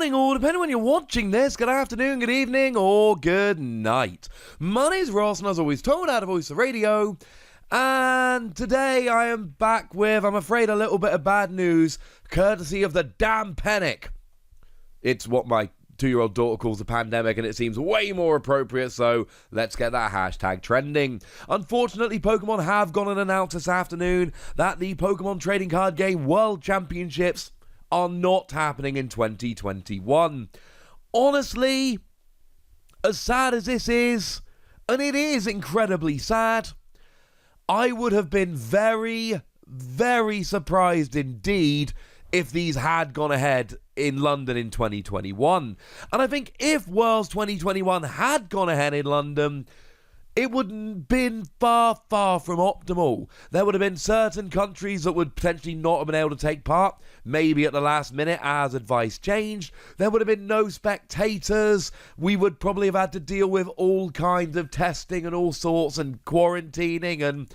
morning, or depending on when you're watching this, good afternoon, good evening, or good night. My name's Ross, and as always, told out of Voice of Radio. And today I am back with, I'm afraid, a little bit of bad news, courtesy of the damn panic. It's what my 2-year-old daughter calls a pandemic, and it seems way more appropriate, so let's get that hashtag trending. Unfortunately, Pokemon have gone and announced this afternoon that the Pokemon Trading Card Game World Championships are not happening in 2021. Honestly, as sad as this is, and it is incredibly sad, I would have been very, very surprised indeed if these had gone ahead in London in 2021. And I think if Worlds 2021 had gone ahead in London, it would have been far, far from optimal. There would have been certain countries that would potentially not have been able to take part, maybe at the last minute as advice changed. There would have been no spectators. We would probably have had to deal with all kinds of testing and all sorts and quarantining. And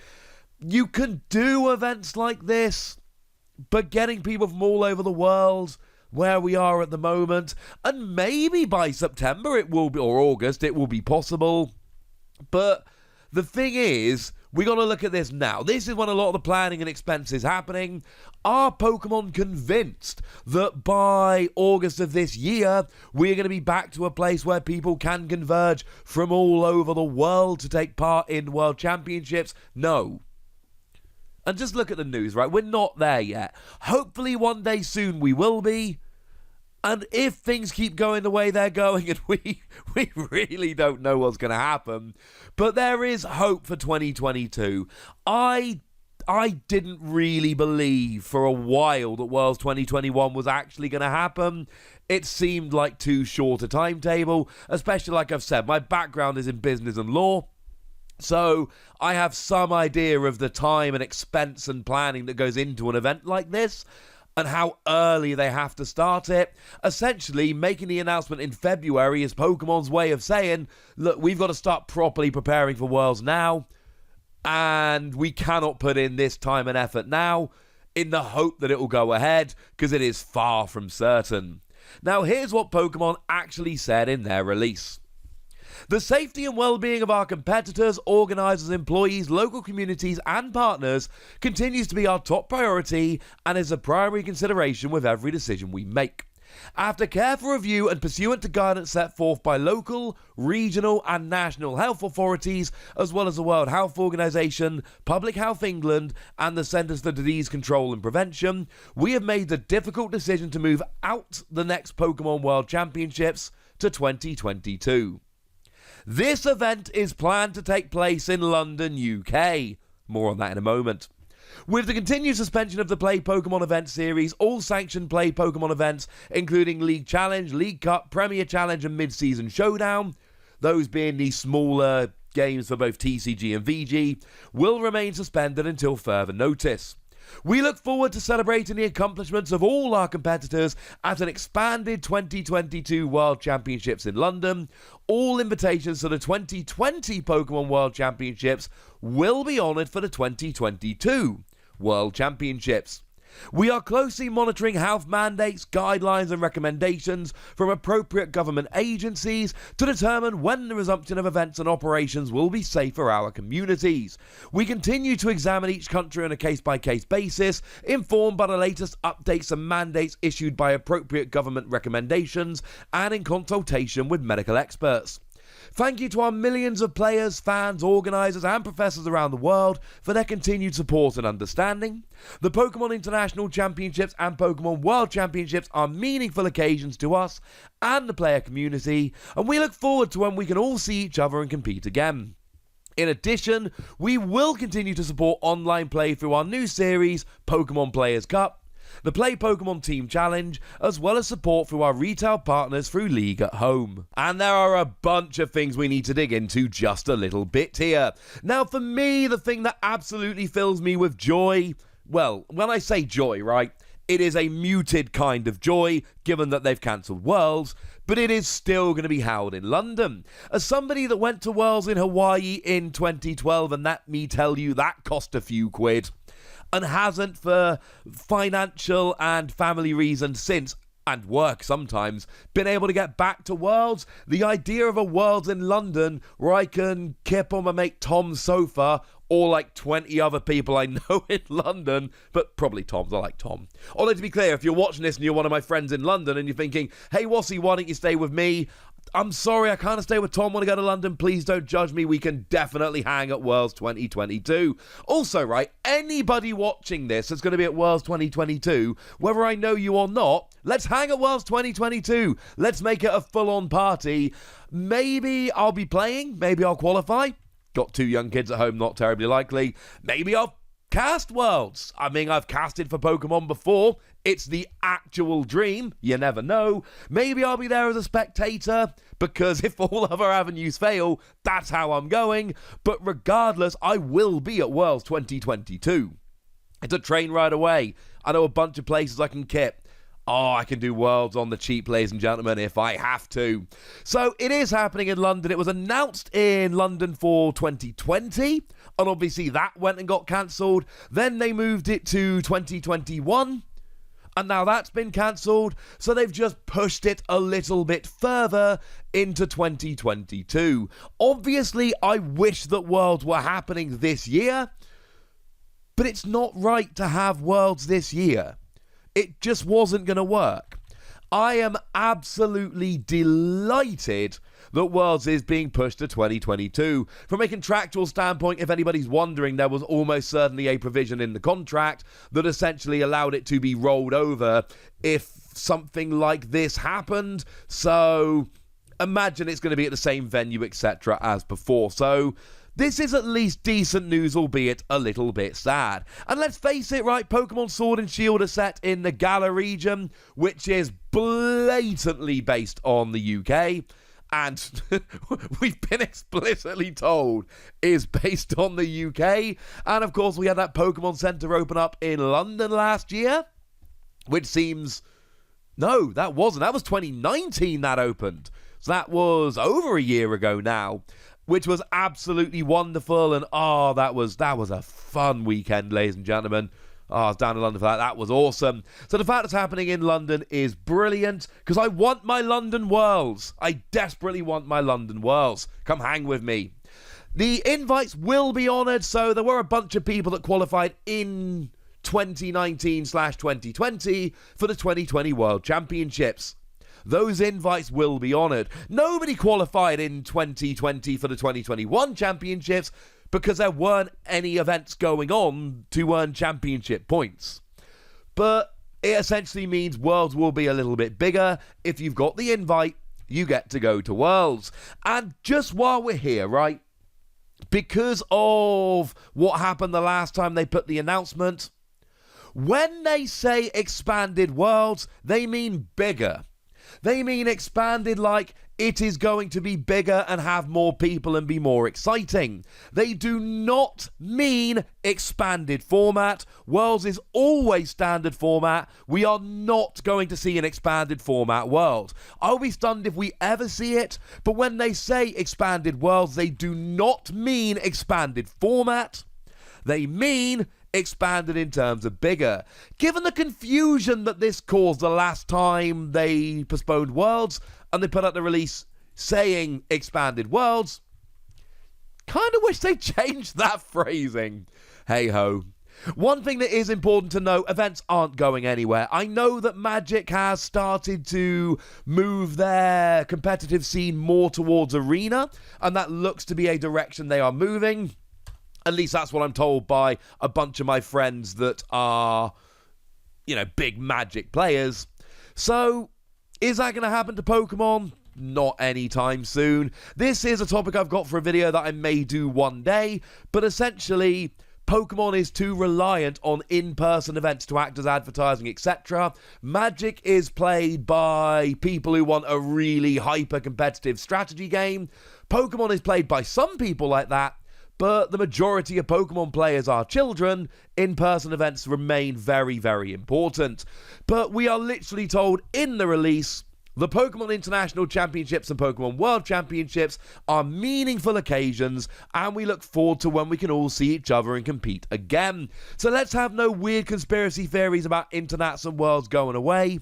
you can do events like this, but getting people from all over the world where we are at the moment, and maybe by September it will be, or August, it will be possible. But the thing is, we got to look at this now. This is when a lot of the planning and expense is happening. Are Pokemon convinced that by August of this year, we're going to be back to a place where people can converge from all over the world to take part in World Championships? No. And just look at the news, right? We're not there yet. Hopefully one day soon we will be. And if things keep going the way they're going, and we really don't know what's going to happen, but there is hope for 2022. I didn't really believe for a while that Worlds 2021 was actually going to happen. It seemed like too short a timetable, especially like I've said, my background is in business and law. So I have some idea of the time and expense and planning that goes into an event like this, and how early they have to start it. Essentially, making the announcement in February is Pokemon's way of saying, look, we've got to start properly preparing for Worlds now, and we cannot put in this time and effort now in the hope that it will go ahead, because it is far from certain. Now, here's what Pokemon actually said in their release. The safety and well-being of our competitors, organisers, employees, local communities and partners continues to be our top priority and is a primary consideration with every decision we make. After careful review and pursuant to guidance set forth by local, regional and national health authorities, as well as the World Health Organization, Public Health England and the Centres for Disease Control and Prevention, we have made the difficult decision to move out the next Pokemon World Championships to 2022. This event is planned to take place in London, UK. More on that in a moment. With the continued suspension of the Play Pokemon event series, all sanctioned Play Pokemon events, including League Challenge, League Cup, Premier Challenge and Mid-Season Showdown, those being the smaller games for both TCG and VG, will remain suspended until further notice. We look forward to celebrating the accomplishments of all our competitors at an expanded 2022 World Championships in London. All invitations to the 2020 Pokemon World Championships will be honoured for the 2022 World Championships. We are closely monitoring health mandates, guidelines and recommendations from appropriate government agencies to determine when the resumption of events and operations will be safe for our communities. We continue to examine each country on a case-by-case basis, informed by the latest updates and mandates issued by appropriate government recommendations and in consultation with medical experts. Thank you to our millions of players, fans, organisers and professors around the world for their continued support and understanding. The Pokemon International Championships and Pokemon World Championships are meaningful occasions to us and the player community, and we look forward to when we can all see each other and compete again. In addition, we will continue to support online play through our new series, Pokemon Players Cup, the Play Pokemon Team Challenge, as well as support through our retail partners through League at Home. And there are a bunch of things we need to dig into just a little bit here. Now, for me, the thing that absolutely fills me with joy, well, when I say joy, right, it is a muted kind of joy, given that they've cancelled Worlds, but it is still going to be held in London. As somebody that went to Worlds in Hawaii in 2012, and let me tell you, that cost a few quid, and hasn't for financial and family reasons since, and work sometimes, been able to get back to Worlds. The idea of a Worlds in London where I can kip on my mate Tom's sofa, or like 20 other people I know in London, but probably Tom's. I like Tom. Although, to be clear, if you're watching this and you're one of my friends in London and you're thinking, hey, Wassy, why don't you stay with me? I'm sorry, I can't stay with Tom when I go to London. Please don't judge me. We can definitely hang at Worlds 2022. Also, right, anybody watching this that's going to be at Worlds 2022, whether I know you or not, let's hang at Worlds 2022. Let's make it a full-on party. Maybe I'll be playing. Maybe I'll qualify. Got 2 young kids at home, not terribly likely. Maybe I'll cast Worlds. I mean, I've casted for Pokemon before. It's the actual dream. You never know. Maybe I'll be there as a spectator, because if all other avenues fail, that's how I'm going. But regardless, I will be at Worlds 2022. It's a train ride away. I know a bunch of places I can kit. Oh, I can do Worlds on the cheap, ladies and gentlemen, if I have to. So it is happening in London. It was announced in London for 2020, and obviously that went and got cancelled. Then they moved it to 2021, and now that's been cancelled. So they've just pushed it a little bit further into 2022. Obviously, I wish that Worlds were happening this year, but it's not right to have Worlds this year. It just wasn't going to work. I am absolutely delighted that Worlds is being pushed to 2022. From a contractual standpoint, if anybody's wondering, there was almost certainly a provision in the contract that essentially allowed it to be rolled over if something like this happened. So imagine it's going to be at the same venue, etc. as before. So this is at least decent news, albeit a little bit sad. And let's face it, right, Pokemon Sword and Shield are set in the Galar region, which is blatantly based on the UK. And we've been explicitly told is based on the UK. And of course, we had that Pokemon Centre open up in London last year, which seems... No, that wasn't. That was 2019 that opened. So that was over a year ago now, which was absolutely wonderful. And that was a fun weekend, ladies and gentlemen. I was down in London for that. That was awesome. So the fact it's happening in London is brilliant, because I want my London Worlds. I desperately want my London Worlds. Come hang with me. The invites will be honoured. So there were a bunch of people that qualified in 2019/2020 for the 2020 World Championships. Those invites will be honoured. Nobody qualified in 2020 for the 2021 Championships because there weren't any events going on to earn championship points. But it essentially means Worlds will be a little bit bigger. If you've got the invite, you get to go to Worlds. And just while we're here, right, because of what happened the last time they put the announcement, when they say expanded Worlds, they mean bigger. They mean expanded like it is going to be bigger and have more people and be more exciting. They do not mean expanded format. Worlds is always standard format. We are not going to see an expanded format World. I'll be stunned if we ever see it, but when they say expanded Worlds, they do not mean expanded format. They mean expanded in terms of bigger. Given the confusion that this caused the last time they postponed Worlds and they put out the release saying expanded Worlds, kind of wish they changed that phrasing. Hey ho. One thing that is important to know, events aren't going anywhere. I know that Magic has started to move their competitive scene more towards arena, and that looks to be a direction they are moving. At least that's what I'm told by a bunch of my friends that are, big Magic players. So, is that going to happen to Pokemon? Not anytime soon. This is a topic I've got for a video that I may do one day, but essentially, Pokemon is too reliant on in-person events to act as advertising, etc. Magic is played by people who want a really hyper-competitive strategy game. Pokemon is played by some people like that, but the majority of Pokemon players are children. In-person events remain very, very important. But we are literally told in the release, the Pokemon International Championships and Pokemon World Championships are meaningful occasions, and we look forward to when we can all see each other and compete again. So let's have no weird conspiracy theories about Internats and Worlds going away.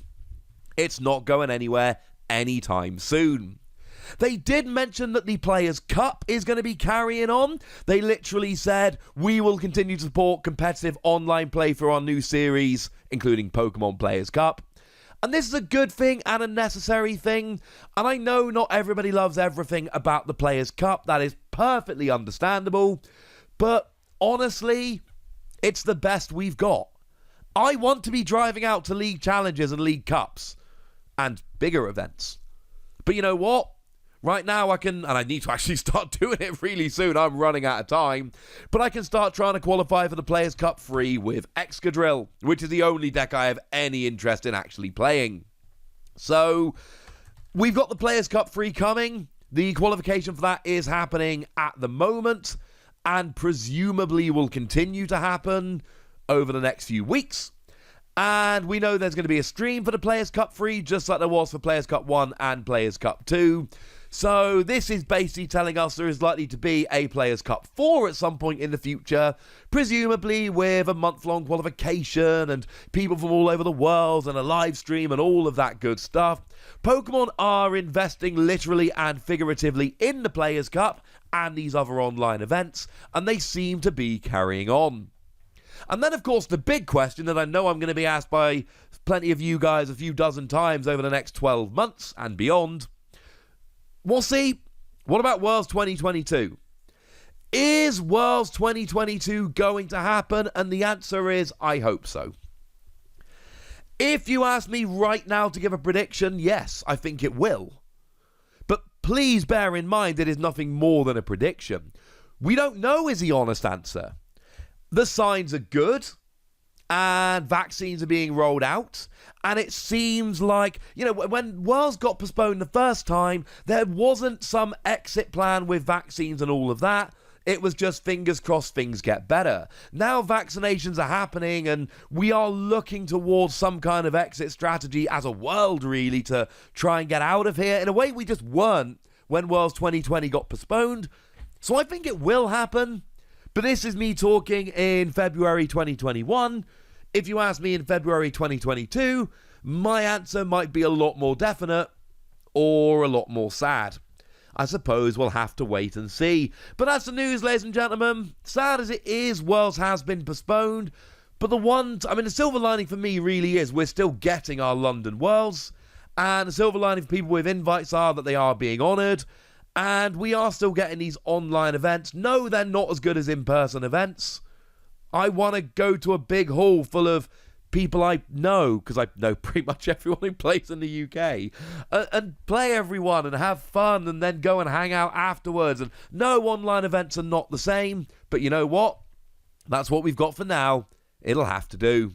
It's not going anywhere anytime soon. They did mention that the Players' Cup is going to be carrying on. They literally said, we will continue to support competitive online play for our new series, including Pokemon Players' Cup. And this is a good thing and a necessary thing. And I know not everybody loves everything about the Players' Cup. That is perfectly understandable. But honestly, it's the best we've got. I want to be driving out to League Challenges and League Cups and bigger events. But you know what? Right now I can, and I need to actually start doing it really soon, I'm running out of time, but I can start trying to qualify for the Players' Cup free with Excadrill, which is the only deck I have any interest in actually playing. So, we've got the Players' Cup free coming. The qualification for that is happening at the moment, and presumably will continue to happen over the next few weeks. And we know there's going to be a stream for the Players' Cup free, just like there was for Players' Cup 1 and Players' Cup 2. So this is basically telling us there is likely to be a Players' Cup 4 at some point in the future, presumably with a month-long qualification and people from all over the world and a live stream and all of that good stuff. Pokemon are investing literally and figuratively in the Players' Cup and these other online events, and they seem to be carrying on. And then, of course, the big question that I know I'm going to be asked by plenty of you guys a few dozen times over the next 12 months and beyond. We'll see. What about Worlds 2022? Is Worlds 2022 going to happen? And the answer is, I hope so. If you ask me right now to give a prediction, yes, I think it will. But please bear in mind it is nothing more than a prediction. We don't know is the honest answer. The signs are good, and vaccines are being rolled out, and it seems like, when Worlds got postponed the first time, there wasn't some exit plan with vaccines and all of that. It was just fingers crossed things get better. Now vaccinations are happening, and we are looking towards some kind of exit strategy as a world, really, to try and get out of here in a way we just weren't when Worlds 2020 got postponed. So I think it will happen. But this is me talking in February 2021. If you ask me in February 2022, my answer might be a lot more definite or a lot more sad. I suppose we'll have to wait and see. But that's the news, ladies and gentlemen. Sad as it is, Worlds has been postponed. But the silver lining for me really is we're still getting our London Worlds. And the silver lining for people with invites are that they are being honoured. And we are still getting these online events. No, they're not as good as in-person events. I want to go to a big hall full of people I know, because I know pretty much everyone who plays in the UK, and play everyone and have fun and then go and hang out afterwards. And no, online events are not the same. But you know what? That's what we've got for now. It'll have to do.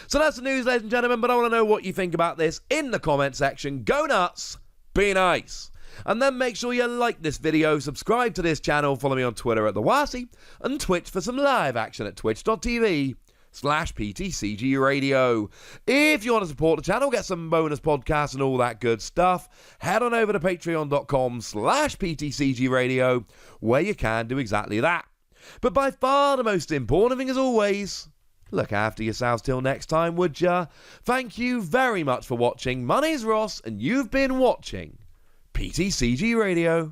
So that's the news, ladies and gentlemen. But I want to know what you think about this in the comment section. Go nuts. Be nice. And then make sure you like this video, subscribe to this channel, follow me on Twitter at TheWasi, and Twitch for some live action at twitch.tv/PTCG Radio. If you want to support the channel, get some bonus podcasts and all that good stuff, head on over to patreon.com/PTCG Radio, where you can do exactly that. But by far the most important thing, as always, look after yourselves till next time, would ya? Thank you very much for watching. My name's Ross, and you've been watching PTCG Radio.